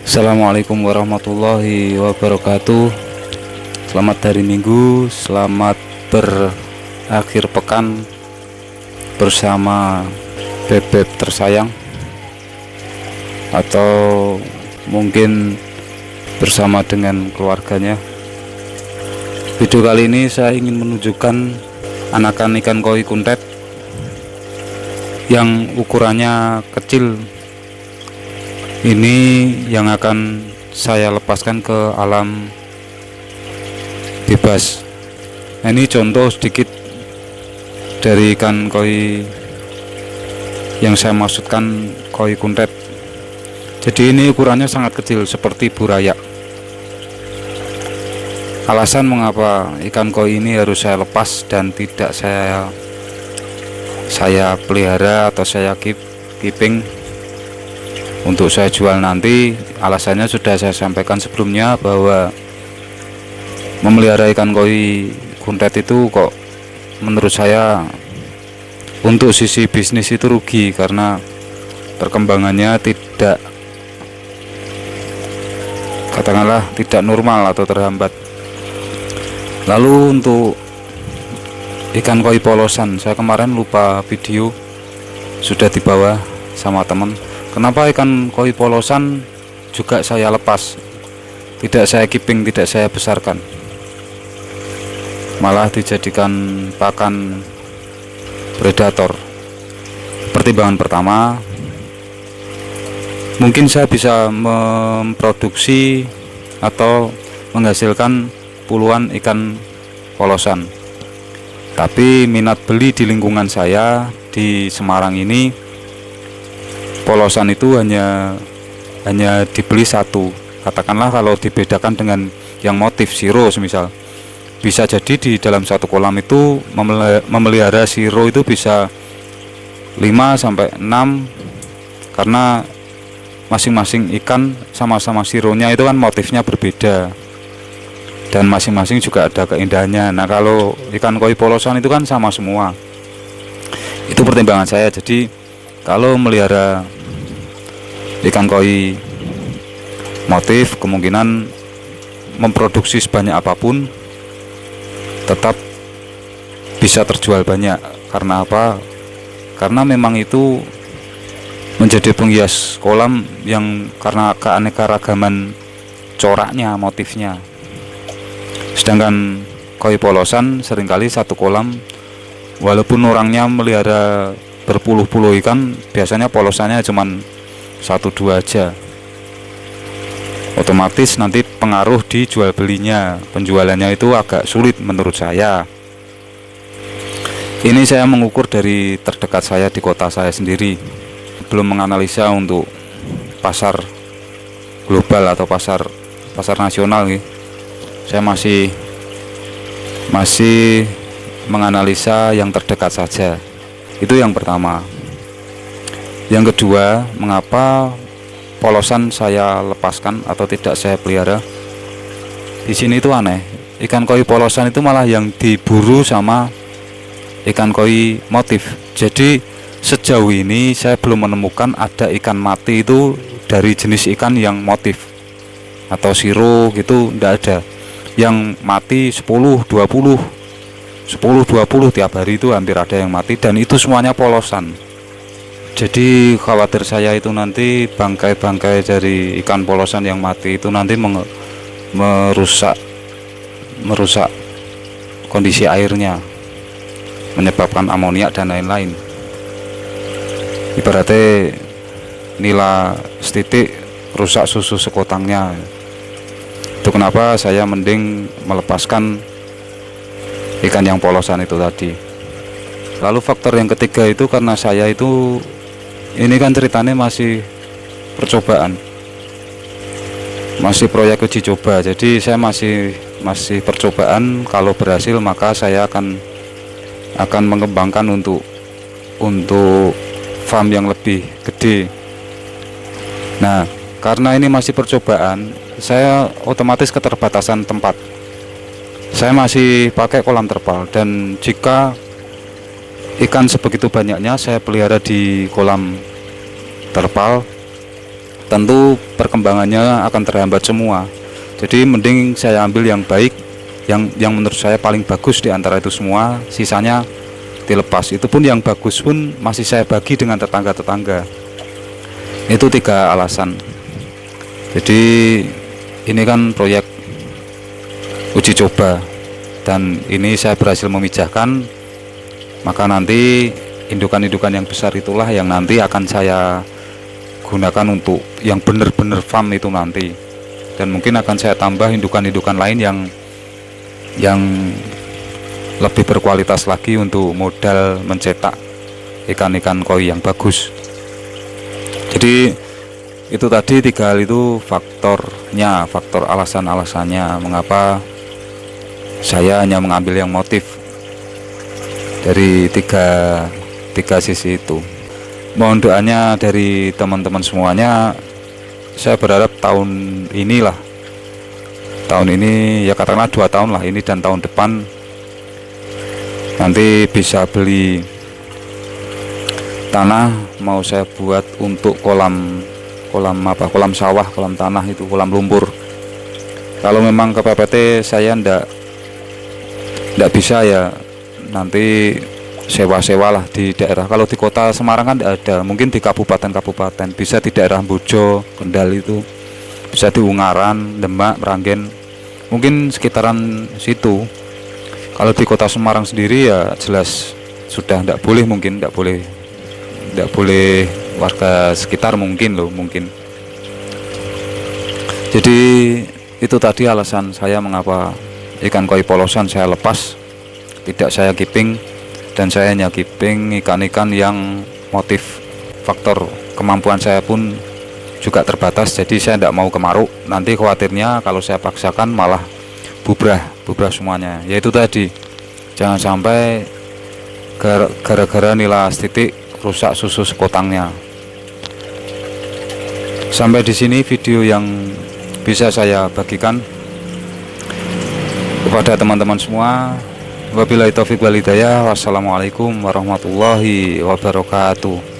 Assalamualaikum warahmatullahi wabarakatuh. Selamat hari Minggu, selamat berakhir pekan bersama bebek tersayang, atau mungkin bersama dengan keluarganya. Video kali ini saya ingin menunjukkan anakan ikan koi kuntet yang ukurannya kecil. Ini yang akan saya lepaskan ke alam bebas. Nah, ini contoh sedikit dari ikan koi yang saya maksudkan koi kuntet. Jadi ini ukurannya sangat kecil seperti burayak. Alasan mengapa ikan koi ini harus saya lepas dan tidak saya pelihara atau saya keeping untuk saya jual nanti, alasannya sudah saya sampaikan sebelumnya, bahwa memelihara ikan koi kuntet itu kok menurut saya untuk sisi bisnis itu rugi, karena perkembangannya tidak, katakanlah, tidak normal atau terhambat. Lalu untuk ikan koi polosan, saya kemarin lupa video, sudah dibawa sama teman. Kenapa ikan koi polosan juga saya lepas, tidak saya keeping, tidak saya besarkan, malah dijadikan pakan predator? Pertimbangan pertama, mungkin saya bisa memproduksi atau menghasilkan puluhan ikan polosan, tapi minat beli di lingkungan saya di Semarang ini, polosan itu hanya dibeli satu. Katakanlah kalau dibedakan dengan yang motif siro semisal, bisa jadi di dalam satu kolam itu memelihara siro itu bisa 5-6, karena masing-masing ikan sama-sama sironya itu kan motifnya berbeda dan masing-masing juga ada keindahannya. Nah, kalau ikan koi polosan itu kan sama semua. Itu pertimbangan saya. Jadi kalau melihara ikan koi motif, kemungkinan memproduksi sebanyak apapun tetap bisa terjual banyak. Karena apa? Karena memang itu menjadi penghias kolam yang karena keanekaragaman coraknya, motifnya. Sedangkan koi polosan seringkali satu kolam, walaupun orangnya melihara berpuluh-puluh ikan, biasanya polosannya cuman 1-2 aja. Otomatis nanti pengaruh di jual belinya, penjualannya itu agak sulit menurut saya. Ini saya mengukur dari terdekat saya di kota saya sendiri, belum menganalisa untuk pasar global atau pasar nasional nih. Saya masih menganalisa yang terdekat saja. Itu yang pertama. Yang kedua, mengapa polosan saya lepaskan atau tidak saya pelihara? Di sini itu aneh. Ikan koi polosan itu malah yang diburu sama ikan koi motif. Jadi sejauh ini saya belum menemukan ada ikan mati itu dari jenis ikan yang motif atau siro gitu, tidak ada. Yang mati 10-20 tiap hari itu hampir ada yang mati, dan itu semuanya polosan. Jadi khawatir saya itu nanti bangkai-bangkai dari ikan polosan yang mati itu nanti merusak kondisi airnya, menyebabkan amoniak dan lain-lain. Ibaratnya nila setitik rusak susu sekotangnya. Itu kenapa saya mending melepaskan ikan yang polosan itu tadi. Lalu faktor yang ketiga itu karena saya itu, ini kan ceritanya masih percobaan, masih proyek uji coba. Jadi saya masih percobaan. Kalau berhasil maka saya akan mengembangkan untuk farm yang lebih gede. Nah, karena ini masih percobaan, saya otomatis keterbatasan tempat. Saya masih pakai kolam terpal, dan jika ikan sebegitu banyaknya saya pelihara di kolam terpal, tentu perkembangannya akan terhambat semua. Jadi mending saya ambil yang baik, yang menurut saya paling bagus di antara itu semua, sisanya dilepas. Itu pun yang bagus pun masih saya bagi dengan tetangga-tetangga. Itu 3 alasan. Jadi ini kan proyek uji coba, dan ini saya berhasil memijahkan, maka nanti indukan-indukan yang besar itulah yang nanti akan saya gunakan untuk yang benar-benar farm itu nanti. Dan mungkin akan saya tambah indukan-indukan lain yang lebih berkualitas lagi untuk modal mencetak ikan-ikan koi yang bagus. Jadi itu tadi 3 hal itu faktornya, faktor alasan-alasannya mengapa saya hanya mengambil yang motif dari tiga sisi itu. Mohon doanya dari teman-teman semuanya. Saya berharap tahun ini ya katakanlah 2 tahun lah ini, dan tahun depan nanti bisa beli tanah, mau saya buat untuk kolam sawah, kolam tanah itu, kolam lumpur. Kalau memang kepepet saya ndak bisa, ya nanti sewa-sewa lah di daerah. Kalau di kota Semarang kan tidak ada, mungkin di kabupaten-kabupaten, bisa di daerah Bojo, Kendal itu, bisa di Ungaran, Demak, Meranggen, mungkin sekitaran situ. Kalau di kota Semarang sendiri ya jelas sudah tidak boleh, mungkin tidak boleh warga sekitar mungkin. Jadi itu tadi alasan saya mengapa ikan koi polosan saya lepas, tidak saya keeping. Dan saya hanya keeping ikan-ikan yang motif. Faktor kemampuan saya pun juga terbatas, jadi saya tidak mau kemaruk. Nanti khawatirnya kalau saya paksakan malah bubrah semuanya. Yaitu tadi, jangan sampai gara-gara nilai titik rusak susu sekotangnya. Sampai di sini video yang bisa saya bagikan kepada teman-teman semua. Wabillahi taufiq wal hidayah. Wassalamualaikum warahmatullahi wabarakatuh.